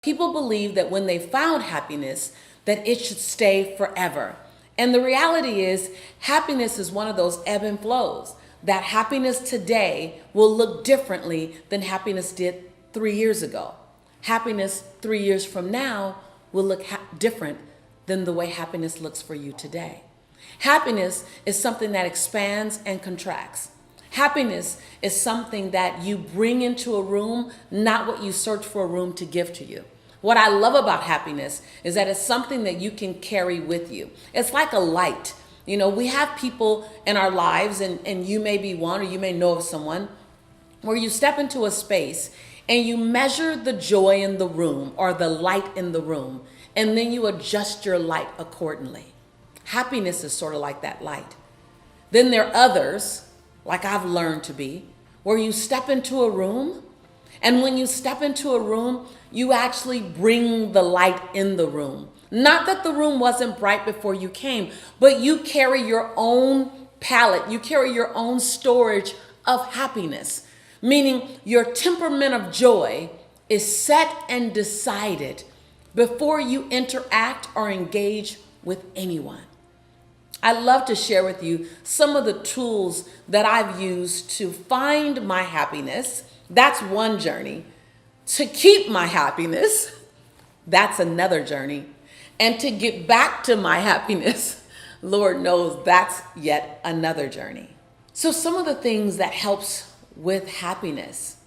People believe that when they found happiness, that it should stay forever. And the reality is, happiness is one of those ebb and flows. That happiness today will look differently than happiness did 3 years ago. Happiness 3 years from now will look different than the way happiness looks for you today. Happiness is something that expands and contracts. Happiness is something that you bring into a room, not what you search for a room to give to you. What I love about happiness is that it's something that you can carry with you. It's like a light. You know, we have people in our lives, and you may be one or you may know of someone, where you step into a space and you measure the joy in the room or the light in the room, and then you adjust your light accordingly. Happiness is sort of like that light. Then there are others, like I've learned to be, where you step into a room, and when you step into a room, you actually bring the light in the room. Not that the room wasn't bright before you came, but you carry your own palette, you carry your own storage of happiness, meaning your temperament of joy is set and decided before you interact or engage with anyone. I'd love to share with you some of the tools that I've used to find my happiness. That's one journey. To keep my happiness, that's another journey. And to get back to my happiness, Lord knows that's yet another journey. So some of the things that helps with happiness.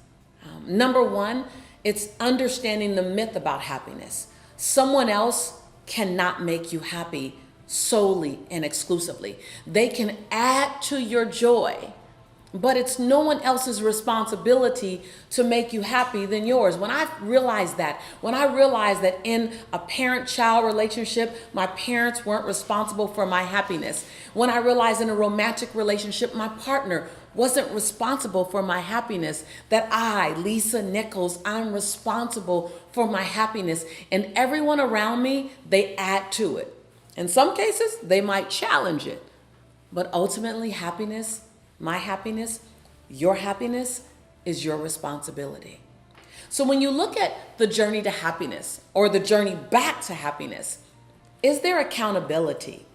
Number one, it's understanding the myth about happiness. Someone else cannot make you happy solely and exclusively. They can add to your joy, but it's no one else's responsibility to make you happy than yours. When I realized that in a parent-child relationship, my parents weren't responsible for my happiness. When I realized in a romantic relationship, my partner wasn't responsible for my happiness, that I, Lisa Nichols, I'm responsible for my happiness. And everyone around me, they add to it. In some cases, they might challenge it. But ultimately, happiness, my happiness, your happiness is your responsibility. So when you look at the journey to happiness or the journey back to happiness, is there accountability?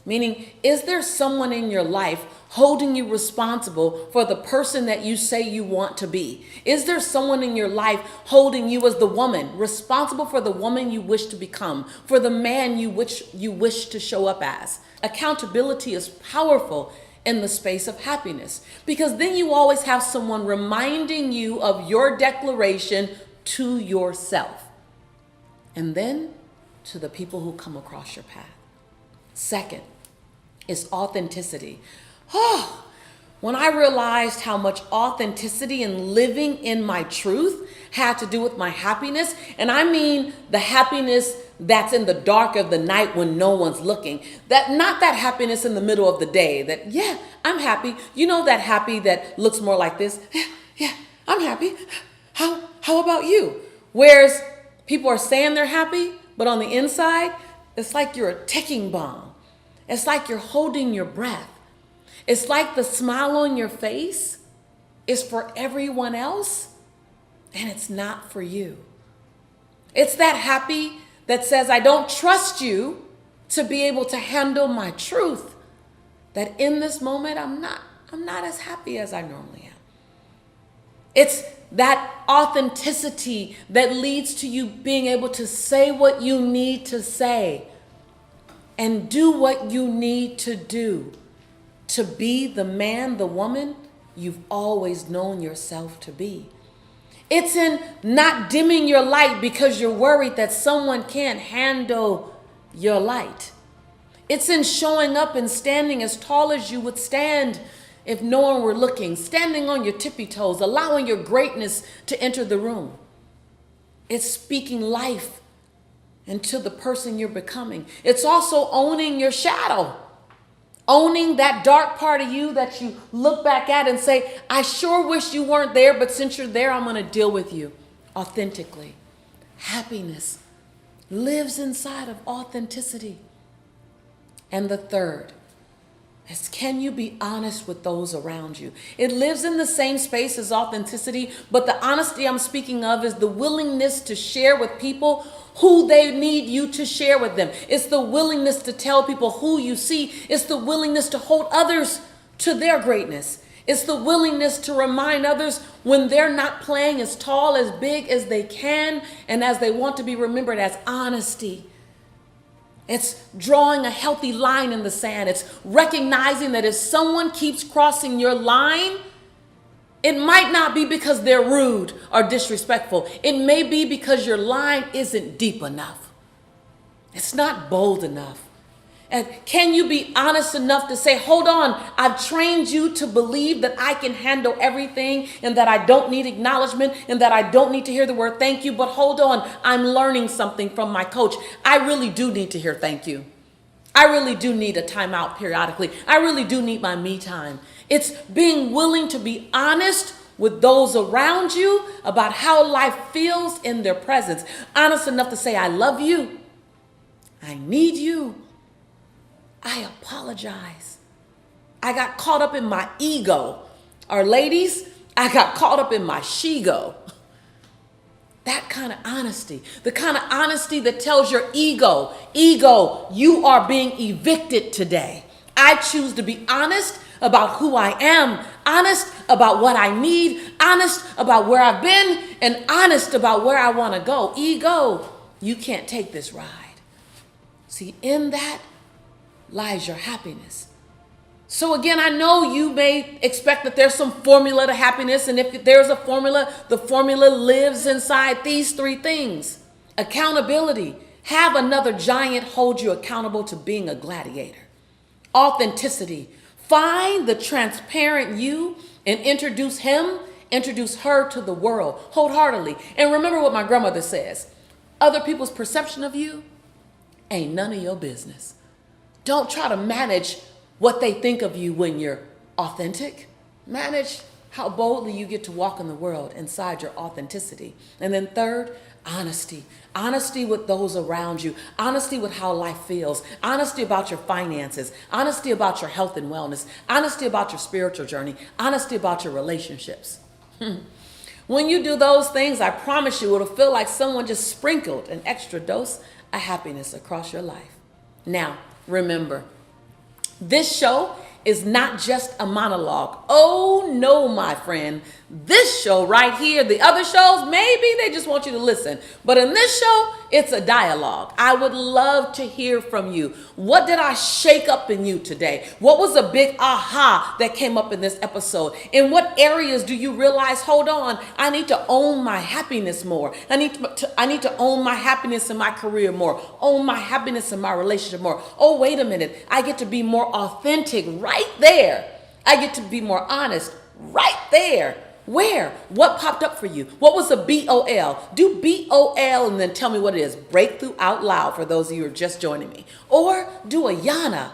Meaning, is there someone in your life holding you responsible for the person that you say you want to be? Is there someone in your life holding you as the woman, responsible for the woman you wish to become, for the man you wish to show up as? Accountability is powerful in the space of happiness, because then you always have someone reminding you of your declaration to yourself, and then to the people who come across your path. Second is authenticity. Oh, when I realized how much authenticity and living in my truth had to do with my happiness, and I mean the happiness that's in the dark of the night when no one's looking, not that happiness in the middle of the day that, yeah, I'm happy. You know, that happy that looks more like this. Yeah, I'm happy. How about you? Whereas people are saying they're happy, but on the inside, it's like you're a ticking bomb. It's like you're holding your breath. It's like the smile on your face is for everyone else, and it's not for you. It's that happy that says, I don't trust you to be able to handle my truth, that in this moment, I'm not as happy as I normally am. It's that authenticity that leads to you being able to say what you need to say and do what you need to do to be the man, the woman you've always known yourself to be. It's in not dimming your light because you're worried that someone can't handle your light. It's in showing up and standing as tall as you would stand if no one were looking, standing on your tippy toes, allowing your greatness to enter the room. It's speaking life into the person you're becoming. It's also owning your shadow, owning that dark part of you that you look back at and say, I sure wish you weren't there, but since you're there, I'm going to deal with you authentically. Happiness lives inside of authenticity. And the third is, can you be honest with those around you? It lives in the same space as authenticity, but the honesty I'm speaking of is the willingness to share with people who they need you to share with them. It's the willingness to tell people who you see. It's the willingness to hold others to their greatness. It's the willingness to remind others when they're not playing as tall, as big as they can, and as they want to be remembered as honesty. It's drawing a healthy line in the sand. It's recognizing that if someone keeps crossing your line, it might not be because they're rude or disrespectful. It may be because your line isn't deep enough. It's not bold enough. And can you be honest enough to say, hold on, I've trained you to believe that I can handle everything and that I don't need acknowledgement and that I don't need to hear the word thank you, but hold on, I'm learning something from my coach. I really do need to hear thank you. I really do need a timeout periodically. I really do need my me time. It's being willing to be honest with those around you about how life feels in their presence. Honest enough to say, I love you. I need you. I apologize. I got caught up in my ego. Or ladies, I got caught up in my she-go. That kind of honesty, the kind of honesty that tells your ego, you are being evicted today. I choose to be honest about who I am, honest about what I need, honest about where I've been, and honest about where I want to go. Ego, you can't take this ride. See, in that lies your happiness. So again, I know you may expect that there's some formula to happiness, and if there's a formula, the formula lives inside these three things. Accountability. Have another giant hold you accountable to being a gladiator. Authenticity. Find the transparent you and introduce her to the world wholeheartedly. And remember what my grandmother says, other people's perception of you ain't none of your business. Don't try to manage what they think of you when you're authentic. Manage how boldly you get to walk in the world inside your authenticity. And then third, honesty. Honesty with those around you. Honesty with how life feels. Honesty about your finances. Honesty about your health and wellness. Honesty about your spiritual journey. Honesty about your relationships. When you do those things, I promise you, it'll feel like someone just sprinkled an extra dose of happiness across your life. Now, remember, this show is not just a monologue. Oh no, my friend. This show right here, the other shows, maybe they just want you to listen. But in this show, it's a dialogue. I would love to hear from you. What did I shake up in you today? What was a big aha that came up in this episode? In what areas do you realize, hold on, I need to own my happiness more. I need to own my happiness in my career more. Own my happiness in my relationship more. Oh, wait a minute. I get to be more authentic right there. I get to be more honest right there. Where? What popped up for you? What was a BOL? Do BOL and then tell me what it is. Breakthrough out loud for those of you who are just joining me. Or do a Yana.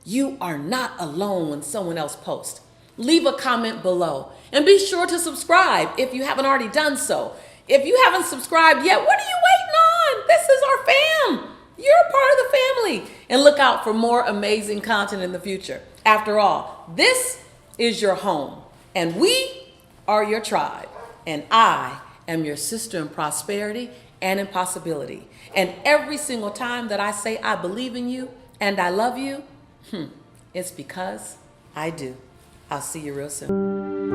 You are not alone when someone else posts. Leave a comment below. And be sure to subscribe if you haven't already done so. If you haven't subscribed yet, what are you waiting on? This is our fam. You're a part of the family. And look out for more amazing content in the future. After all, this is your home. And we are your tribe, and I am your sister in prosperity and in possibility. And every single time that I say I believe in you and I love you, it's because I do. I'll see you real soon.